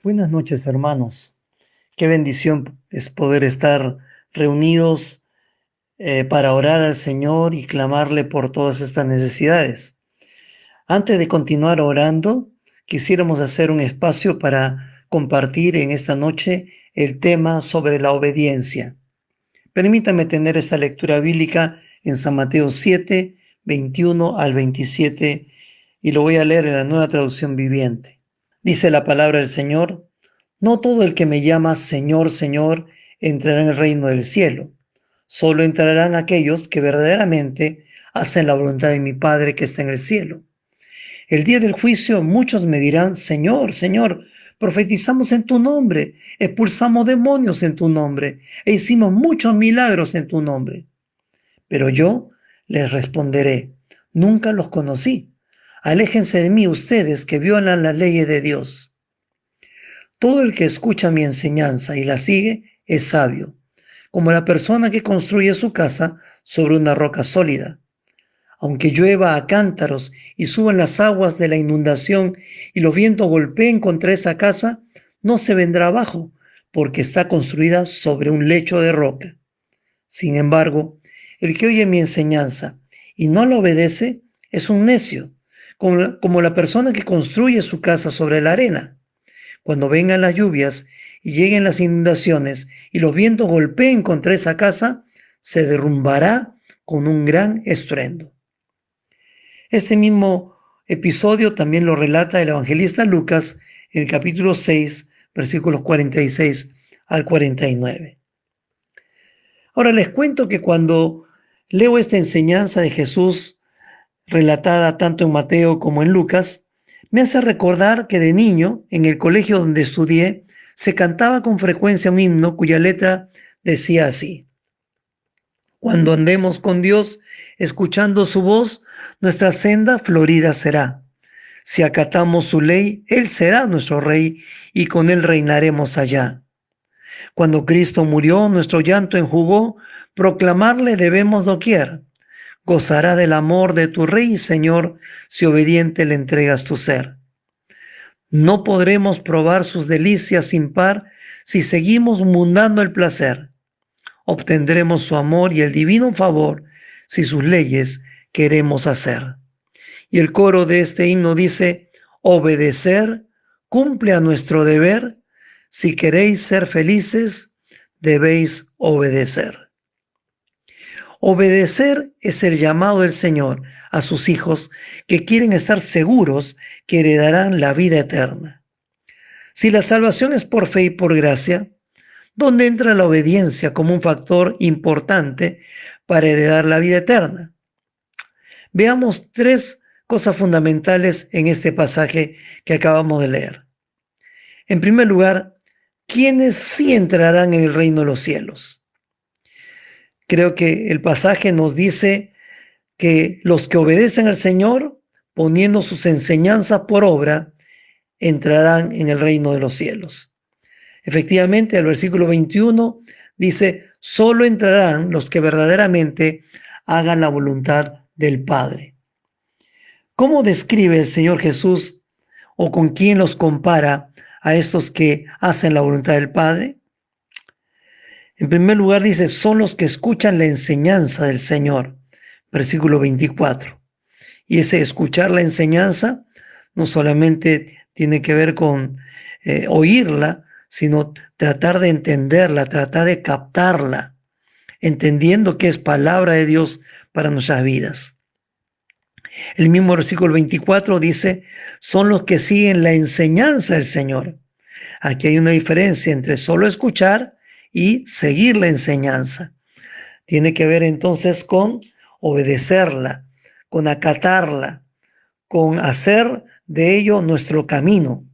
Buenas noches, hermanos. Qué bendición es poder estar reunidos para orar al Señor y clamarle por todas estas necesidades. Antes de continuar orando, quisiéramos hacer un espacio para compartir en esta noche el tema sobre la obediencia. Permítame tener esta lectura bíblica en San Mateo 7, 21 al 27, y lo voy a leer en la Nueva Traducción Viviente. Dice la palabra del Señor: No todo el que me llama Señor, Señor, entrará en el reino del cielo. Solo entrarán aquellos que verdaderamente hacen la voluntad de mi Padre que está en el cielo. El día del juicio muchos me dirán: Señor, Señor, profetizamos en tu nombre, expulsamos demonios en tu nombre, e hicimos muchos milagros en tu nombre. Pero yo les responderé: nunca los conocí. Aléjense de mí ustedes que violan las leyes de Dios. Todo el que escucha mi enseñanza y la sigue es sabio, como la persona que construye su casa sobre una roca sólida. Aunque llueva a cántaros y suban las aguas de la inundación y los vientos golpeen contra esa casa, no se vendrá abajo, porque está construida sobre un lecho de roca. Sin embargo, el que oye mi enseñanza y no la obedece es un necio, como la persona que construye su casa sobre la arena. Cuando vengan las lluvias y lleguen las inundaciones y los vientos golpeen contra esa casa, se derrumbará con un gran estruendo. Este mismo episodio también lo relata el evangelista Lucas en el capítulo 6, versículos 46 al 49. Ahora les cuento que cuando leo esta enseñanza de Jesús relatada tanto en Mateo como en Lucas, me hace recordar que de niño, en el colegio donde estudié, se cantaba con frecuencia un himno cuya letra decía así: Cuando andemos con Dios, escuchando su voz, nuestra senda florida será. Si acatamos su ley, Él será nuestro Rey y con Él reinaremos allá. Cuando Cristo murió, nuestro llanto enjugó, proclamarle debemos doquier. Gozará del amor de tu Rey, Señor, si obediente le entregas tu ser. No podremos probar sus delicias sin par si seguimos mundando el placer. Obtendremos su amor y el divino favor si sus leyes queremos hacer. Y el coro de este himno dice: obedecer cumple a nuestro deber. Si queréis ser felices, debéis obedecer. Obedecer es el llamado del Señor a sus hijos que quieren estar seguros que heredarán la vida eterna. Si la salvación es por fe y por gracia, ¿dónde entra la obediencia como un factor importante para heredar la vida eterna? Veamos tres cosas fundamentales en este pasaje que acabamos de leer. En primer lugar, ¿quiénes sí entrarán en el reino de los cielos? Creo que el pasaje nos dice que los que obedecen al Señor, poniendo sus enseñanzas por obra, entrarán en el reino de los cielos. Efectivamente, el versículo 21 dice: solo entrarán los que verdaderamente hagan la voluntad del Padre. ¿Cómo describe el Señor Jesús o con quién los compara a estos que hacen la voluntad del Padre? En primer lugar dice: son los que escuchan la enseñanza del Señor, versículo 24. Y ese escuchar la enseñanza no solamente tiene que ver con oírla, sino tratar de entenderla, tratar de captarla, entendiendo que es palabra de Dios para nuestras vidas. El mismo versículo 24 dice: son los que siguen la enseñanza del Señor. Aquí hay una diferencia entre solo escuchar y seguir la enseñanza. Tiene que ver entonces con obedecerla, con acatarla, con hacer de ello nuestro camino.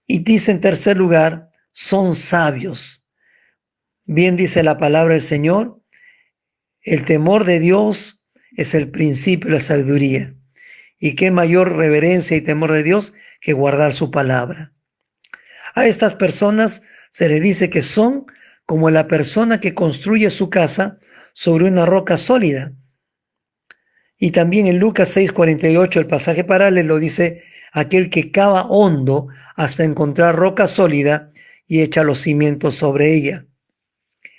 Y dice en tercer lugar: son sabios. Bien dice la palabra del Señor: el temor de Dios es el principio de la sabiduría. Y qué mayor reverencia y temor de Dios que guardar su palabra. A estas personas se les dice que son como la persona que construye su casa sobre una roca sólida. Y también en Lucas 6:48, el pasaje paralelo dice: aquel que cava hondo hasta encontrar roca sólida y echa los cimientos sobre ella.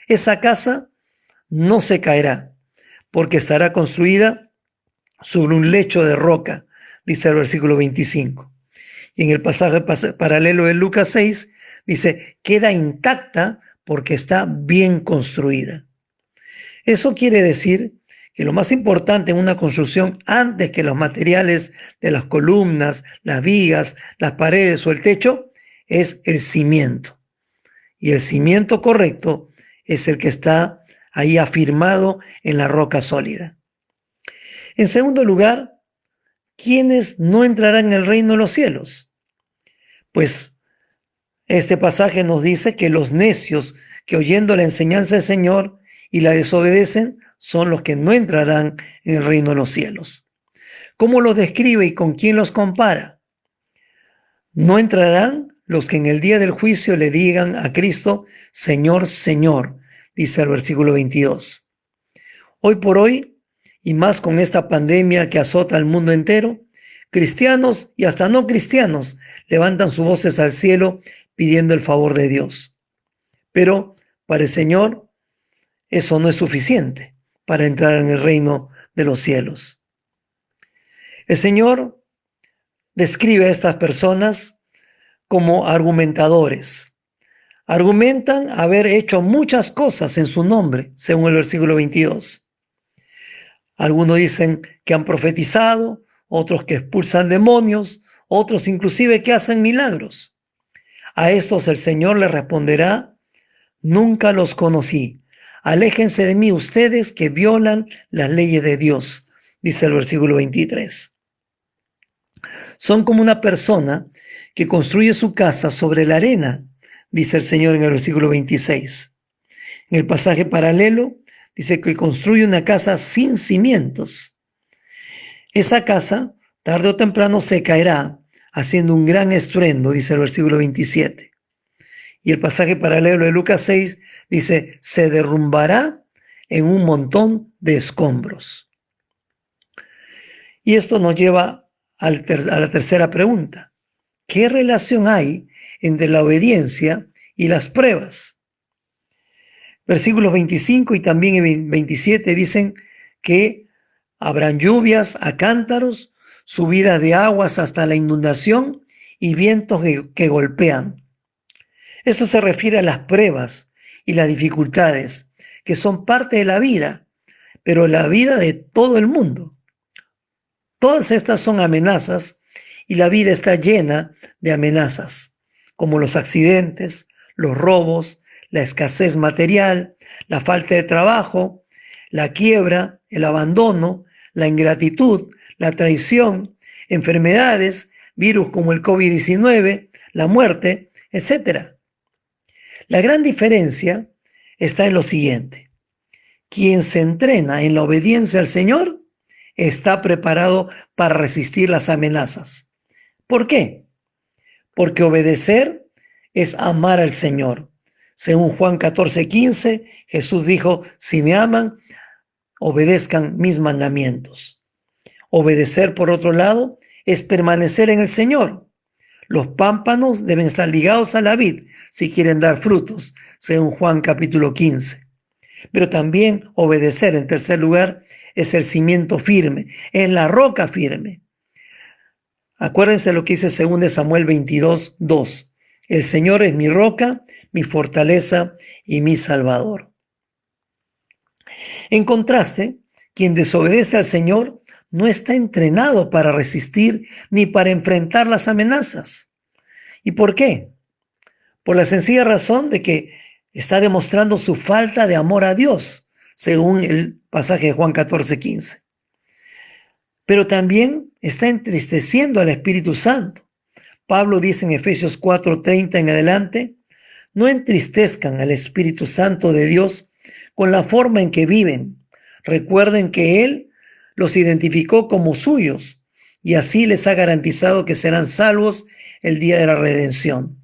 Esa casa no se caerá, porque estará construida sobre un lecho de roca, dice el versículo 25. Y en el pasaje paralelo de Lucas 6, dice, queda intacta porque está bien construida. Eso quiere decir que lo más importante en una construcción, antes que los materiales de las columnas, las vigas, las paredes o el techo, es el cimiento. Y el cimiento correcto es el que está ahí afirmado en la roca sólida. En segundo lugar, ¿quiénes no entrarán en el reino de los cielos? Pues este pasaje nos dice que los necios que oyendo la enseñanza del Señor y la desobedecen son los que no entrarán en el reino de los cielos. ¿Cómo los describe y con quién los compara? No entrarán los que en el día del juicio le digan a Cristo, Señor, Señor, dice el versículo 22. Hoy por hoy, y más con esta pandemia que azota al mundo entero, cristianos y hasta no cristianos levantan sus voces al cielo pidiendo el favor de Dios. Pero para el Señor eso no es suficiente para entrar en el reino de los cielos. El Señor describe a estas personas como argumentadores. Argumentan haber hecho muchas cosas en su nombre, según el versículo 22. Algunos dicen que han profetizado, otros que expulsan demonios, otros inclusive que hacen milagros. A estos el Señor les responderá, nunca los conocí. Aléjense de mí ustedes que violan las leyes de Dios, dice el versículo 23. Son como una persona que construye su casa sobre la arena, dice el Señor en el versículo 26. En el pasaje paralelo dice que construye una casa sin cimientos. Esa casa, tarde o temprano, se caerá, haciendo un gran estruendo, dice el versículo 27. Y el pasaje paralelo de Lucas 6 dice, se derrumbará en un montón de escombros. Y esto nos lleva a la tercera pregunta. ¿Qué relación hay entre la obediencia y las pruebas? Versículos 25 y también 27 dicen que habrán lluvias a cántaros, subida de aguas hasta la inundación y vientos que golpean. Esto se refiere a las pruebas y las dificultades que son parte de la vida, pero la vida de todo el mundo. Todas estas son amenazas y la vida está llena de amenazas, como los accidentes, los robos, la escasez material, la falta de trabajo, la quiebra, el abandono, la ingratitud, la traición, enfermedades, virus como el COVID-19, la muerte, etc. La gran diferencia está en lo siguiente. Quien se entrena en la obediencia al Señor está preparado para resistir las amenazas. ¿Por qué? Porque obedecer es amar al Señor. Según Juan 14:15, Jesús dijo, si me aman, obedezcan mis mandamientos. Obedecer, por otro lado, es permanecer en el Señor. Los pámpanos deben estar ligados a la vid si quieren dar frutos, según Juan capítulo 15. Pero también obedecer, en tercer lugar, es el cimiento firme, es la roca firme. Acuérdense lo que dice 2 Samuel 22:2. El Señor es mi roca, mi fortaleza y mi salvador. En contraste, quien desobedece al Señor no está entrenado para resistir ni para enfrentar las amenazas. ¿Y por qué? Por la sencilla razón de que está demostrando su falta de amor a Dios, según el pasaje de Juan 14:15. Pero también está entristeciendo al Espíritu Santo. Pablo dice en Efesios 4:30 en adelante, no entristezcan al Espíritu Santo de Dios con la forma en que viven. Recuerden que Él los identificó como suyos y así les ha garantizado que serán salvos el día de la redención.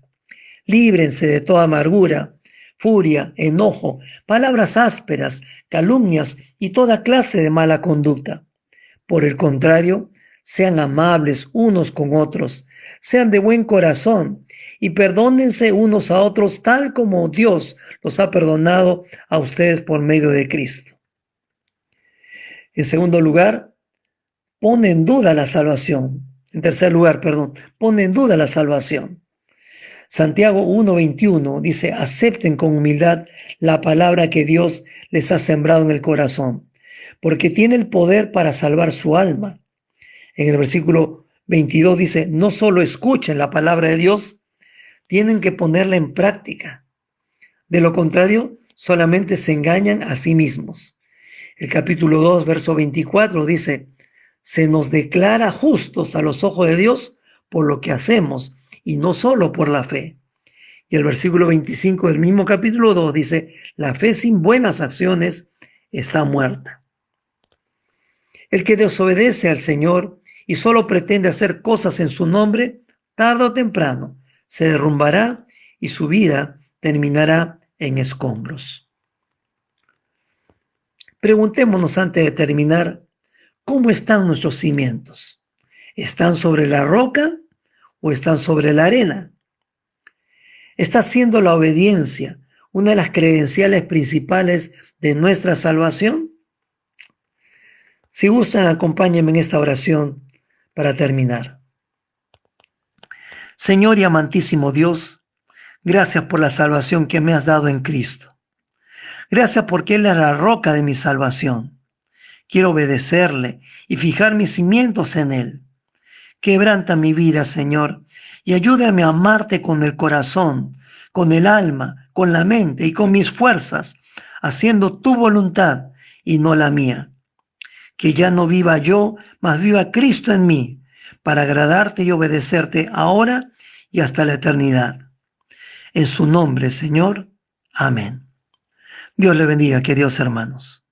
Líbrense de toda amargura, furia, enojo, palabras ásperas, calumnias y toda clase de mala conducta. Por el contrario, Sean amables unos con otros, sean de buen corazón y perdónense unos a otros tal como Dios los ha perdonado a ustedes por medio de Cristo. En segundo lugar, pone en duda la salvación. En tercer lugar, pone en duda la salvación. Santiago 1:21 dice: acepten con humildad la palabra que Dios les ha sembrado en el corazón, porque tiene el poder para salvar su alma. En el versículo 22 dice: no solo escuchen la palabra de Dios, tienen que ponerla en práctica. De lo contrario, solamente se engañan a sí mismos. El capítulo 2, verso 24 dice: se nos declara justos a los ojos de Dios por lo que hacemos y no solo por la fe. Y el versículo 25 del mismo capítulo 2 dice: la fe sin buenas acciones está muerta. El que desobedece al Señor y solo pretende hacer cosas en su nombre, tarde o temprano se derrumbará y su vida terminará en escombros. Preguntémonos antes de terminar, ¿cómo están nuestros cimientos? ¿Están sobre la roca o están sobre la arena? ¿Está siendo la obediencia una de las credenciales principales de nuestra salvación? Si gustan, acompáñenme en esta oración para terminar. Señor y amantísimo Dios, gracias por la salvación que me has dado en Cristo. Gracias porque Él es la roca de mi salvación. Quiero obedecerle y fijar mis cimientos en Él. Quebranta mi vida, Señor, y ayúdame a amarte con el corazón, con el alma, con la mente y con mis fuerzas, haciendo tu voluntad y no la mía. Que ya no viva yo, mas viva Cristo en mí, para agradarte y obedecerte ahora y hasta la eternidad. En su nombre, Señor. Amén. Dios le bendiga, queridos hermanos.